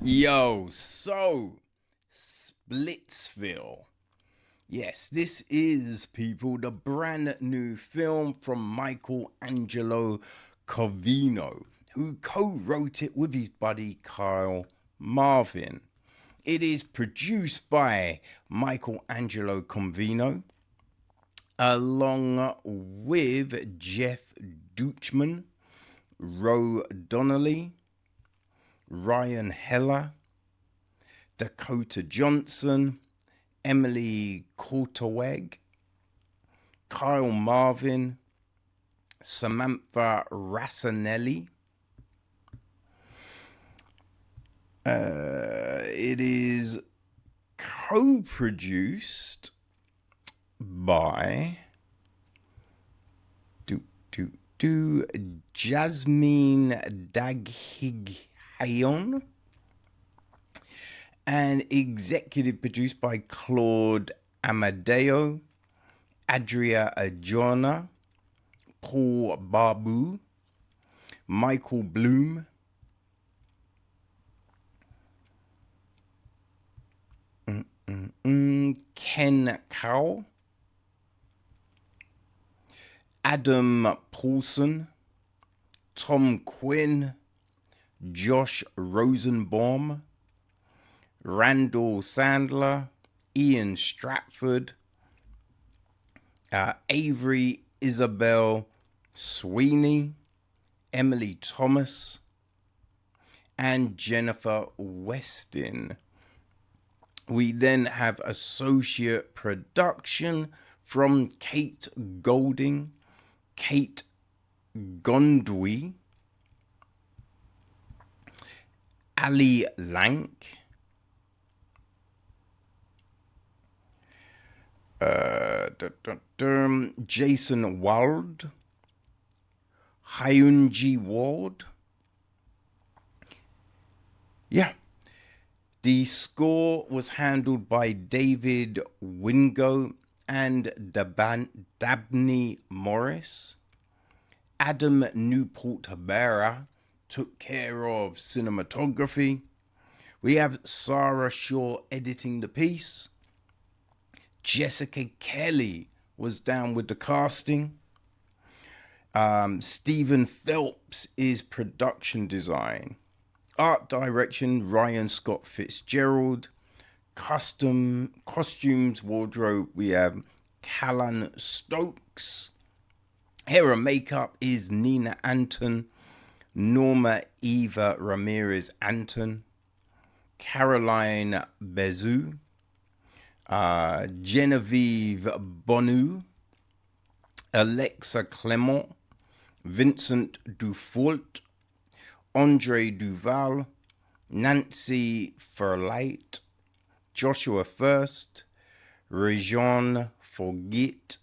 Yo, so Splitsville. Yes, this is, people, the brand new film from Michael Angelo Covino, who co-wrote it with his buddy Kyle Marvin. It is produced by Michael Angelo Covino, along with Jeff Deutschman, Ro Donnelly, Ryan Heller, Dakota Johnson, Emily Courtaweg, Kyle Marvin, Samantha Rassanelli. It is co-produced by Jasmine Daghighayon and executive produced by Claude Amadeo, Adria Arjona, Paul Babu, Michael Bloom, Ken Cowell, Adam Paulson, Tom Quinn, Josh Rosenbaum, Randall Sandler, Ian Stratford, Avery Isabel Sweeney, Emily Thomas, and Jennifer Westin. We then have associate production from Kate Golding, Kate Gondwy, Ali Lank, Jason Wald, Hyunji Ward. Yeah. The score was handled by David Wingo and Dabney Morris. Adam Newport-Barra took care of cinematography. We have Sarah Shaw editing the piece. Jessica Kelly was down with the casting. Stephen Phelps is production design. Art direction, Ryan Scott Fitzgerald. Costumes, wardrobe, we have Callan Stokes. Hair and makeup is Nina Anton, Norma Eva Ramirez Anton, Caroline Bezu, Genevieve Bonu, Alexa Clement, Vincent Dufault, Andre Duval, Nancy Ferlight, Joshua First, Rejean Forget,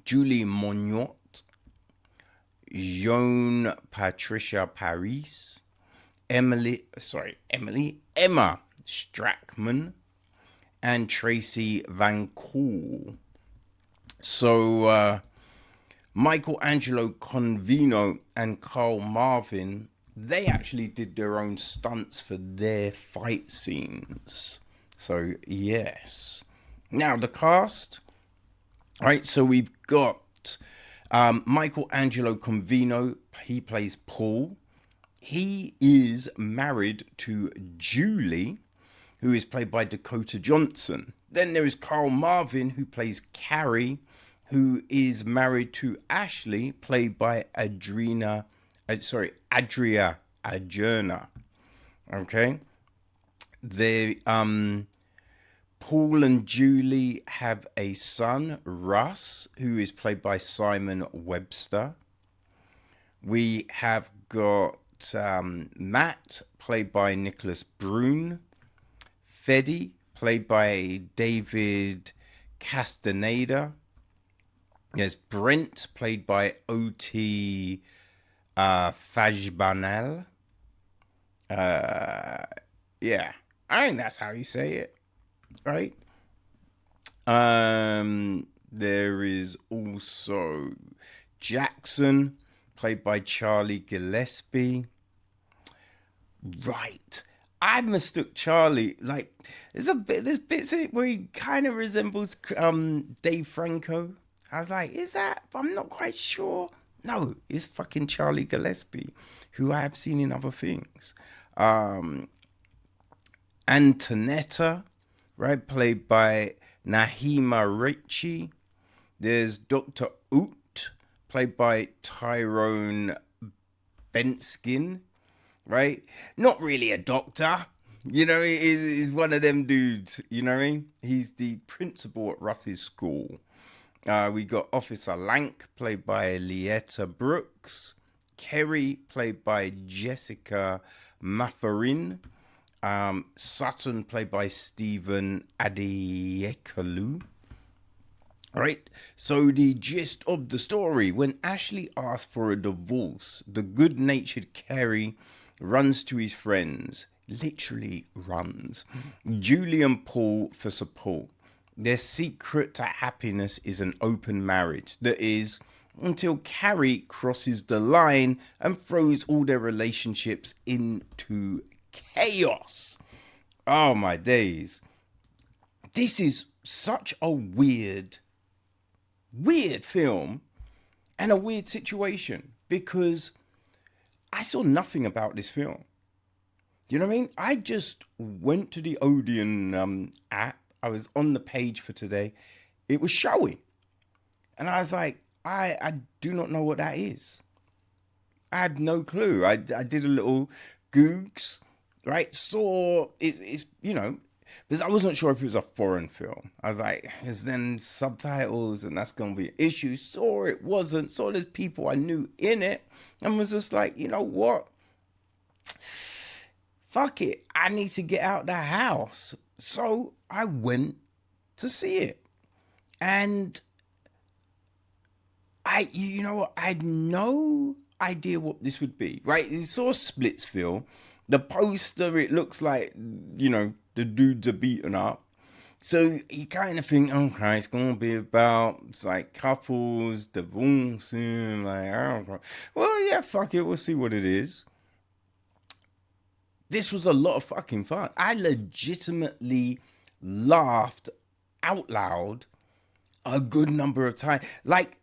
Julie Mongnot, Joan Patricia Paris, Emma Strackman, and Tracy Van Cool. So, Michael Angelo Covino and Kyle Marvin, they actually did their own stunts for their fight scenes. So, yes. Now, the cast. All right, so we've got Michael Angelo Covino. He plays Paul. He is married to Julie, who is played by Dakota Johnson. Then there is Kyle Marvin, who plays Carey, who is married to Ashley, played by Adria Arjona. Okay. Paul and Julie have a son, Russ, who is played by Simon Webster. We have got Matt, played by Nicholas Brune. Fedi, played by David Castaneda. There's Brent, played by O.T. Fajbanel. Yeah, I think that's how you say it, right? There is also Jackson, played by Charlie Gillespie. Right. I mistook Charlie. Like, there's bits in it where he kind of resembles Dave Franco. I was like, is that? I'm not quite sure. No, it's fucking Charlie Gillespie, who I have seen in other things. Antonetta, right, played by Nahima Ritchie. There's Dr. Oot, played by Tyrone Benskin, right? Not really a doctor. You know, he's one of them dudes, you know what I mean? He's the principal at Russ's school. We got Officer Lank, played by Lietta Brooks. Carey, played by Jessica Mafarin. Sutton, played by Stephen Adeyekalu. Right? So the gist of the story, when Ashley asks for a divorce, the good-natured Carey runs to his friends, literally runs, Julie and Paul, for support. Their secret to happiness is an open marriage. That is, until Carey crosses the line and throws all their relationships into chaos. Oh my days. This is such a weird film and a weird situation, because I saw nothing about this film. You know what I mean? I just went to the Odeon app. I was on the page for today. It was showing. And I was like, I do not know what that is. I had no clue. I did a little Googs, right? Saw it's you know, because I wasn't sure if it was a foreign film. I was like, is then subtitles and that's going to be an issue. Saw it wasn't. Saw there's people I knew in it and was just like, you know what? Fuck it. I need to get out the house. So I went to see it. And you know what? I had no idea what this would be, right? You saw Splitsville. The poster, it looks like, you know, the dudes are beaten up. So you kind of think, okay, it's going to be about, it's like couples, divorcing, like, I don't know. Well, yeah, fuck it. We'll see what it is. This was a lot of fucking fun. I legitimately laughed out loud a good number of times. Like,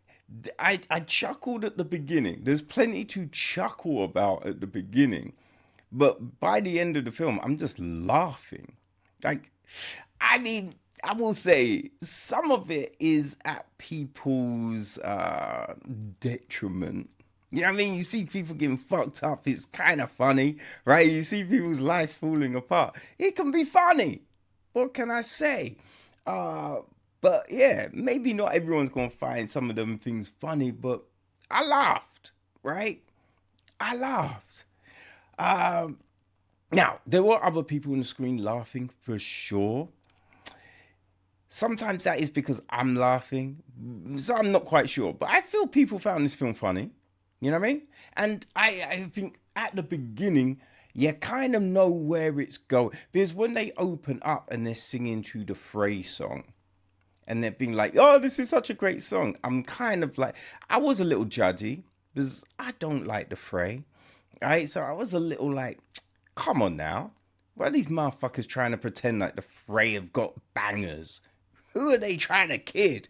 I chuckled at the beginning. There's plenty to chuckle about at the beginning. But by the end of the film, I'm just laughing. Like, I mean, I will say some of it is at people's detriment. You know what I mean? You see people getting fucked up. It's kind of funny, right? You see people's lives falling apart. It can be funny. What can I say? But yeah, maybe not everyone's going to find some of them things funny, but I laughed, right? I laughed. Now, there were other people on the screen laughing for sure. Sometimes that is because I'm laughing, so I'm not quite sure. But I feel people found this film funny. You know what I mean? And I think at the beginning, you kind of know where it's going. Because when they open up and they're singing to the Frey song, and they're being like, oh, this is such a great song. I'm kind of like, I was a little judgy, because I don't like the Frey. Right? So I was a little like, come on now. Why are these motherfuckers trying to pretend like the Frey have got bangers? Who are they trying to kid?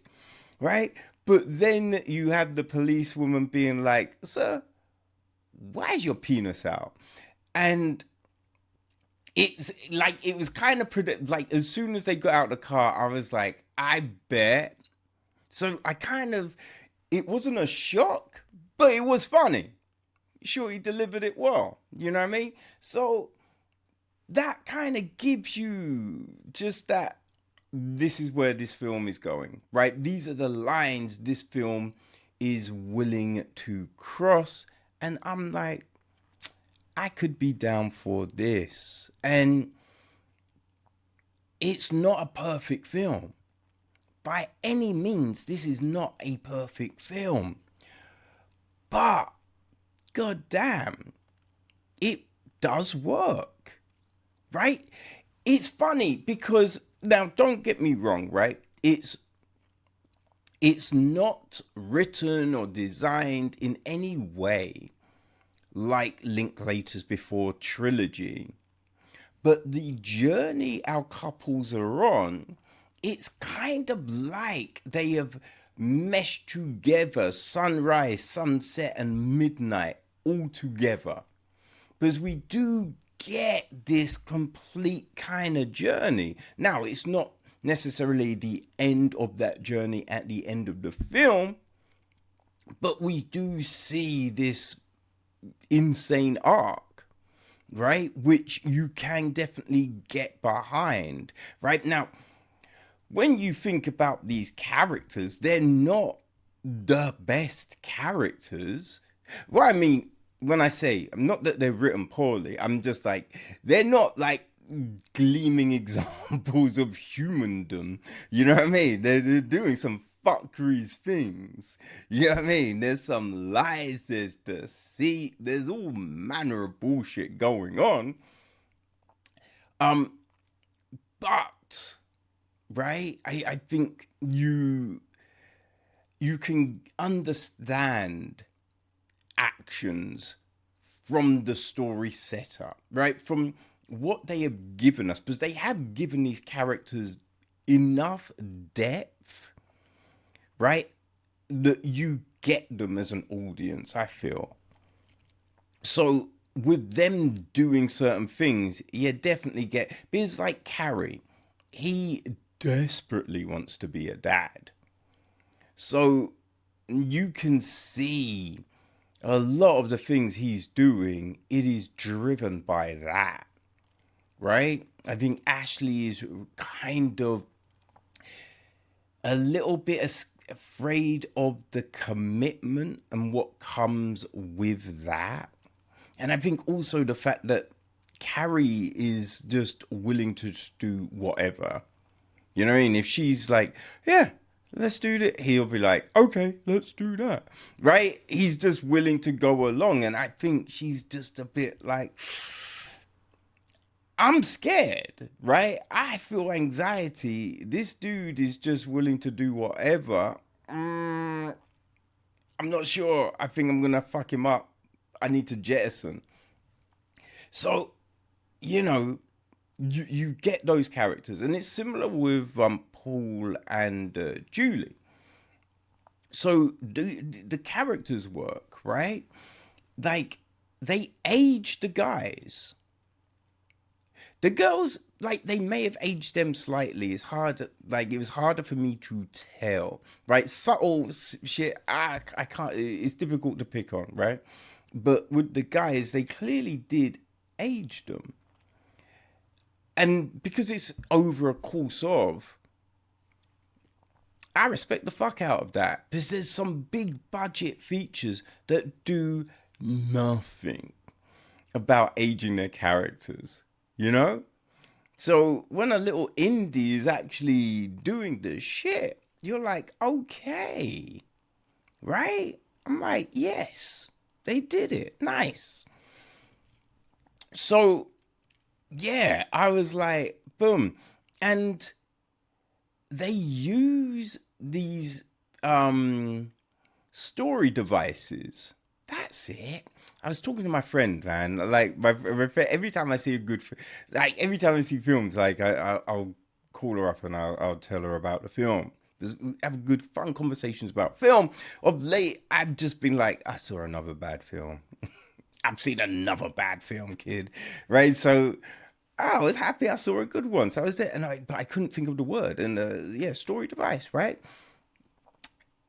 Right? But then you have the policewoman being like, sir, why is your penis out? And it's like, it was kind of like, as soon as they got out of the car, I was like, I bet. So I kind of, it wasn't a shock, but it was funny. Sure, he delivered it well. You know what I mean? So that kind of gives you just that this is where this film is going, right? These are the lines this film is willing to cross. And I'm like, I could be down for this. And it's not a perfect film. By any means, this is not a perfect film. But, goddamn, it does work, right? It's funny because, now don't get me wrong, right? It's not written or designed in any way like Linklater's Before trilogy, But the journey our couples are on, it's kind of like they have meshed together sunrise, sunset, and midnight all together. Because we do get this complete kind of journey. Now, it's not necessarily the end of that journey at the end of the film, but we do see this insane arc, right? Which you can definitely get behind, right? Now, when you think about these characters, they're not the best characters. Well, I mean, when I say, not that they're written poorly, I'm just like, they're not like gleaming examples of humandom. You know what I mean? They're doing some fuckeries things. You know what I mean? There's some lies, there's deceit, there's all manner of bullshit going on. But right, I think you can understand actions from the story setup, right? From what they have given us, because they have given these characters enough depth, right? That you get them as an audience, I feel. So with them doing certain things, you definitely get, because like Carey, he desperately wants to be a dad. So you can see a lot of the things he's doing, it is driven by that, right? I think Ashley is kind of a little bit afraid of the commitment and what comes with that. And I think also the fact that Carey is just willing to just do whatever. You know what I mean? If she's like, yeah, let's do that, he'll be like, okay, let's do that. Right? He's just willing to go along. And I think she's just a bit like, I'm scared, right? I feel anxiety. This dude is just willing to do whatever. I'm not sure. I think I'm going to fuck him up. I need to jettison. So, you know, you get those characters. And it's similar with Paul and Julie. So the characters work, right? Like, they age the guys. The girls, like, they may have aged them slightly. It's hard, like, it was harder for me to tell, right? Subtle shit, I can't, it's difficult to pick on, right? But with the guys, they clearly did age them. And because it's over a course of, I respect the fuck out of that. Because there's some big budget features that do nothing about aging their characters, you know? So when a little indie is actually doing the shit, you're like, okay, right? I'm like, yes, they did it. Nice. So, yeah, I was like, boom. And they use these story devices. That's it. I was talking to my friend, man. Like, every time I see a good, like, every time I see films, like, I'll call her up and I'll tell her about the film. Have good, fun conversations about film. Of late, I've just been like, I saw another bad film. I've seen another bad film, kid. Right? So I was happy I saw a good one. So I was there, but I couldn't think of the word. And yeah, story device, right?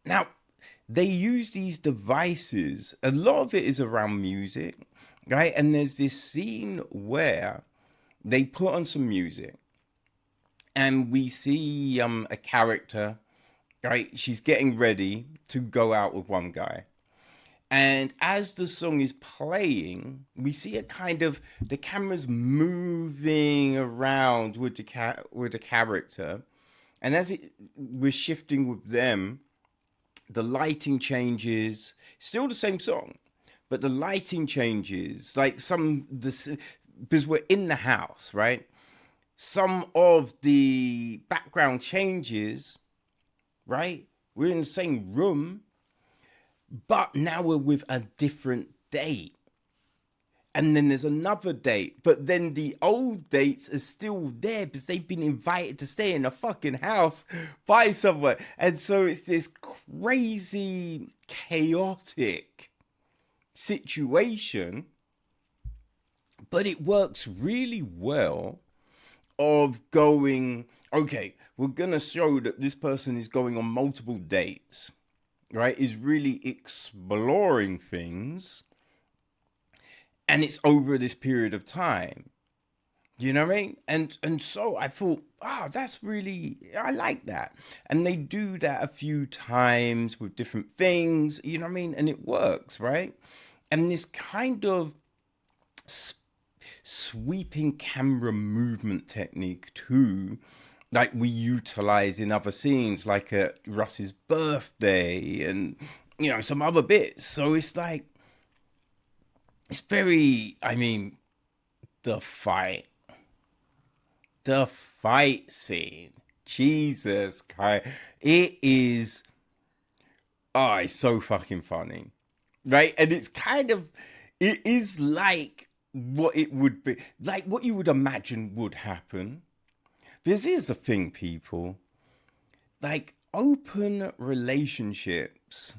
Now, they use these devices. A lot of it is around music, right? And there's this scene where they put on some music, and we see a character, right? She's getting ready to go out with one guy. And as the song is playing, we see a kind of, the camera's moving around with the character. And as we're shifting with them, the lighting changes. Still the same song, but the lighting changes. Like because we're in the house, right? Some of the background changes, right? We're in the same room, but now we're with a different date. And then there's another date, but then the old dates are still there because they've been invited to stay in a fucking house by someone. And so it's this crazy, chaotic situation, but it works really well of going, okay, we're going to show that this person is going on multiple dates, right? Is really exploring things. And it's over this period of time. You know what I mean? And so I thought, that's really, I like that. And they do that a few times with different things, you know what I mean? And it works, right? And this kind of sweeping camera movement technique too, like we utilize in other scenes, like at Russ's birthday and, you know, some other bits. So it's like, it's very, I mean, the fight scene, Jesus Christ, it is, it's so fucking funny, right? And it's kind of, it is like what it would be, like what you would imagine would happen. Because here's the thing, people, like open relationships,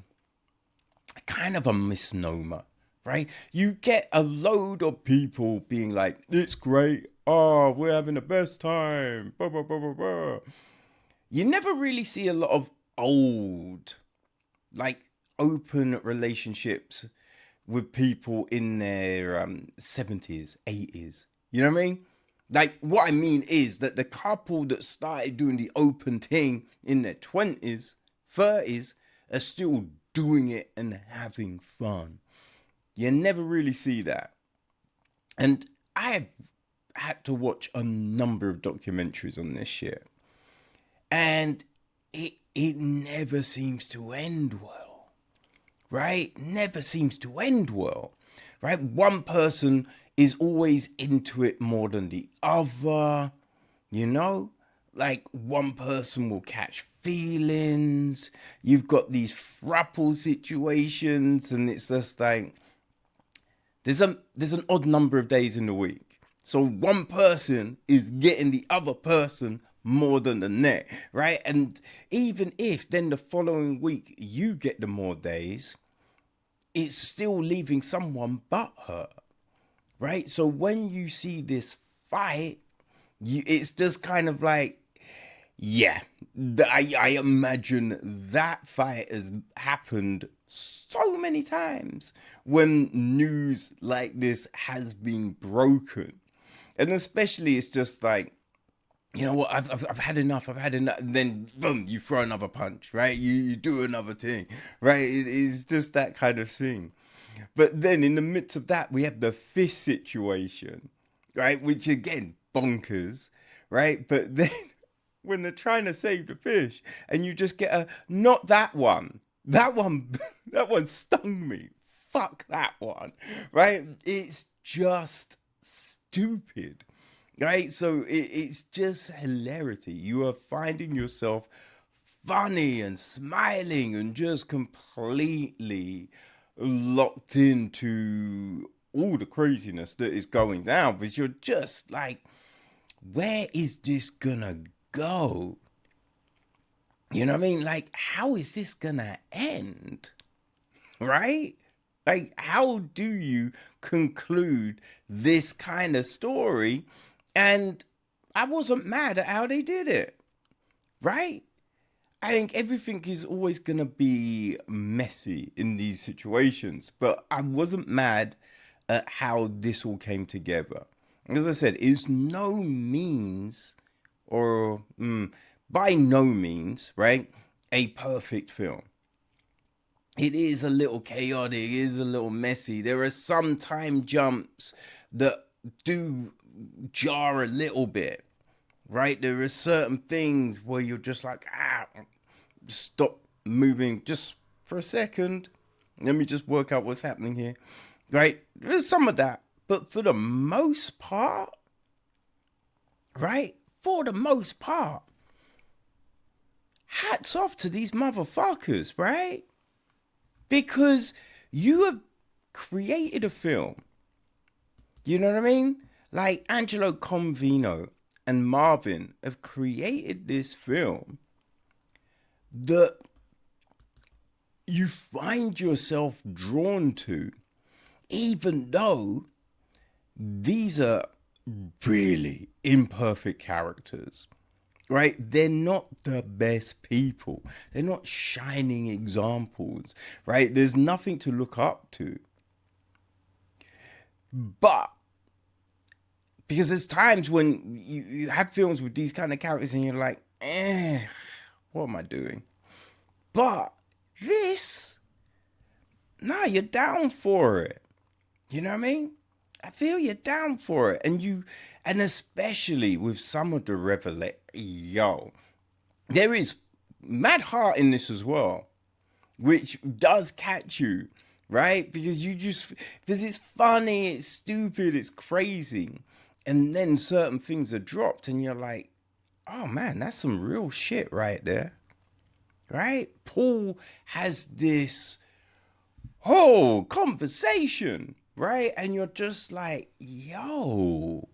kind of a misnomer. Right? You get a load of people being like, it's great. Oh, we're having the best time. Blah, blah, blah, blah, blah. You never really see a lot of old, like open relationships with people in their 70s, 80s. You know what I mean? Like, what I mean is that the couple that started doing the open thing in their 20s, 30s, are still doing it and having fun. You never really see that. And I've had to watch a number of documentaries on this shit. And it never seems to end well. Right? Never seems to end well. Right? One person is always into it more than the other. You know? Like one person will catch feelings. You've got these throuple situations, and it's just like, there's an odd number of days in the week. So one person is getting the other person more than the next, right? And even if then the following week you get the more days, it's still leaving someone but her, right? So when you see this fight, it's just kind of like, yeah, I imagine that fight has happened so many times when news like this has been broken. And especially it's just like, you know what, I've had enough, and then boom, you throw another punch, right? You do another thing, right? It's just that kind of thing. But then in the midst of that, we have the fish situation, right? Which again, bonkers, right? But then when they're trying to save the fish and you just get not that one. That one stung me. Fuck that one, right? It's just stupid, right? So it's just hilarity. You are finding yourself funny and smiling and just completely locked into all the craziness that is going down, because you're just like, where is this gonna go? You know what I mean? Like, how is this gonna end? Right? Like, how do you conclude this kind of story? And I wasn't mad at how they did it. Right? I think everything is always gonna be messy in these situations, but I wasn't mad at how this all came together. As I said, it's no means, or by no means, right, a perfect film. It is a little chaotic, it is a little messy. There are some time jumps that do jar a little bit, right? There are certain things where you're just like, stop moving just for a second. Let me just work out what's happening here, right? There's some of that, but for the most part, right? For the most part, hats off to these motherfuckers, right? Because you have created a film You know what I mean? Like Angelo Convino and Marvin have created this film that you find yourself drawn to, even though these are really imperfect characters, right? They're not the best people. They're not shining examples, right? There's nothing to look up to. But because there's times when you have films with these kind of characters and you're like, what am I doing? But this, nah, you're down for it. You know what I mean? I feel you're down for it. And especially with some of the there is mad heart in this as well, which does catch you, right? Because because it's funny, it's stupid, it's crazy. And then certain things are dropped and you're like, oh man, that's some real shit right there. Right? Paul has this whole conversation, right? And you're just like, yo,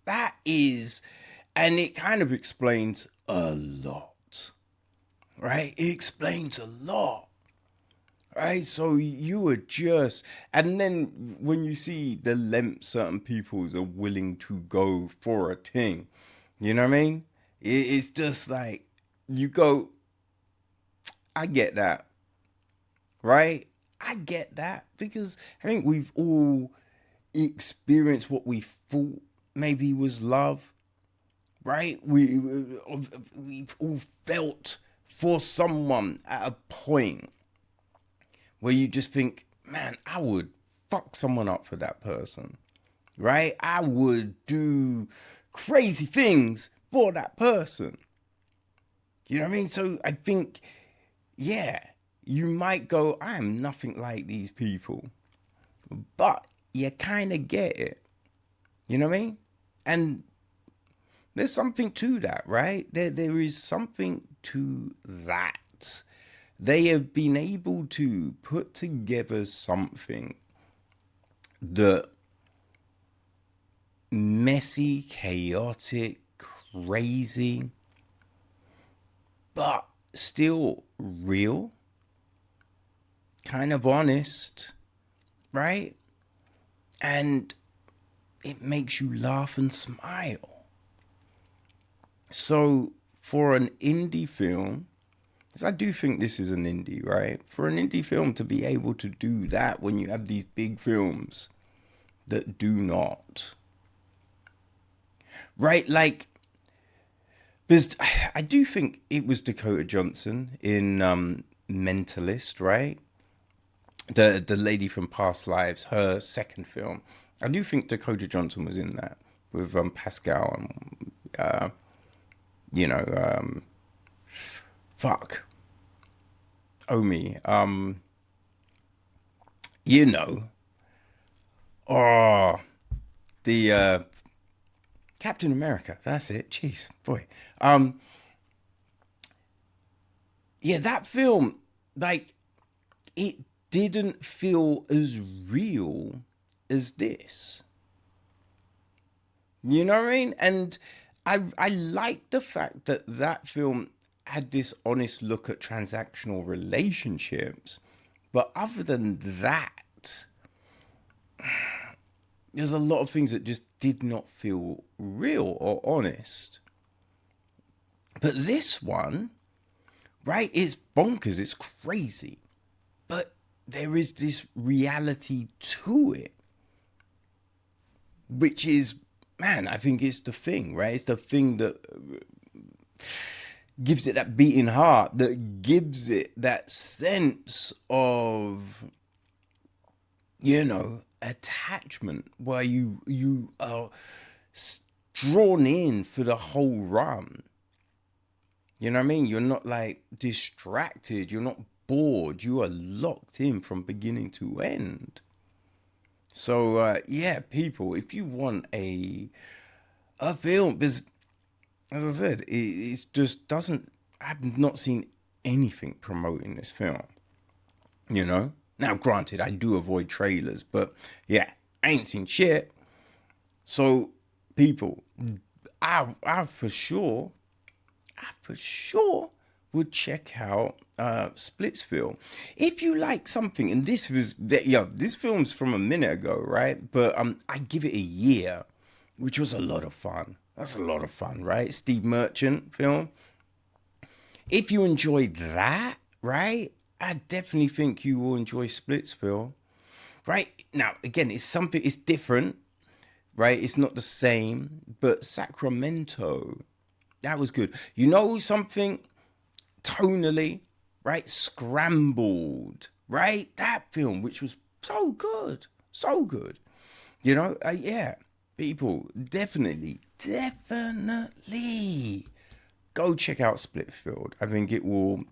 that is, and it kind of explains a lot, right? It explains a lot, right? So you are just, and then when you see the length certain peoples are willing to go for a thing, you know what I mean? It's just like, you go, I get that, right? I get that because I think we've all experienced what we thought maybe was love, right? We've all felt for someone at a point where you just think, man, I would fuck someone up for that person, right? I would do crazy things for that person. You know what I mean? So I think, yeah, you might go, I am nothing like these people. But you kind of get it. You know what I mean? And there's something to that, right? There is something to that. They have been able to put together something that messy, chaotic, crazy, but still real, kind of honest, right? And it makes you laugh and smile. So for an indie film, because I do think this is an indie, right? For an indie film to be able to do that when you have these big films that do not, right? Like, because I do think it was Dakota Johnson in Mentalist, right? The lady from Past Lives, her second film. I do think Dakota Johnson was in that with Pascal and fuck, Omi, the Captain America. That's it. Jeez, boy. Yeah, that film, like, it didn't feel as real as this. You know what I mean? And I like the fact that that film had this honest look at transactional relationships. But other than that, there's a lot of things that just did not feel real or honest. But this one, right, it's bonkers, it's crazy. But there is this reality to it, which is, man, I think it's the thing, right? It's the thing that gives it that beating heart, that gives it that sense of, attachment, where you are drawn in for the whole run. You know what I mean? You're not like distracted. You're not bored. You are locked in from beginning to end. So yeah, people, if you want a film, because as I said, it just doesn't. I've not seen anything promoting this film. Now, granted, I do avoid trailers, but yeah, I ain't seen shit. So, people, I for sure would check out Splitsville. If you like something, and this film's from a minute ago, right? But I give it a year, which was a lot of fun. That's a lot of fun, right? Steve Merchant film. If you enjoyed that, right? I definitely think you will enjoy Splitsville. Right? Now, again, it's different, right? It's not the same, but Sacramento, that was good. You know something? Tonally, right? Scrambled, right? That film, which was so good, so good. Yeah, people, definitely go check out Splitfield. I think it will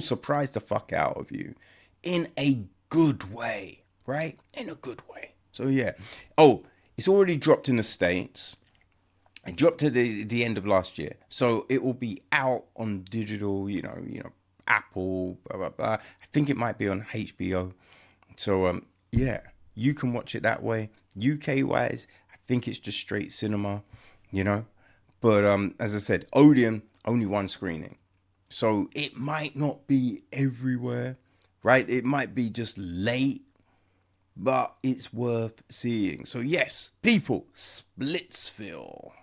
surprise the fuck out of you in a good way, right? In a good way. So yeah. Oh, it's already dropped in the States. It dropped at the end of last year, so it will be out on digital. Apple, blah blah blah. I think it might be on HBO. So yeah, you can watch it that way. UK wise, I think it's just straight cinema. You know, but as I said, Odeon only one screening, so it might not be everywhere, right? It might be just late, but it's worth seeing. So yes, people, Splitsville.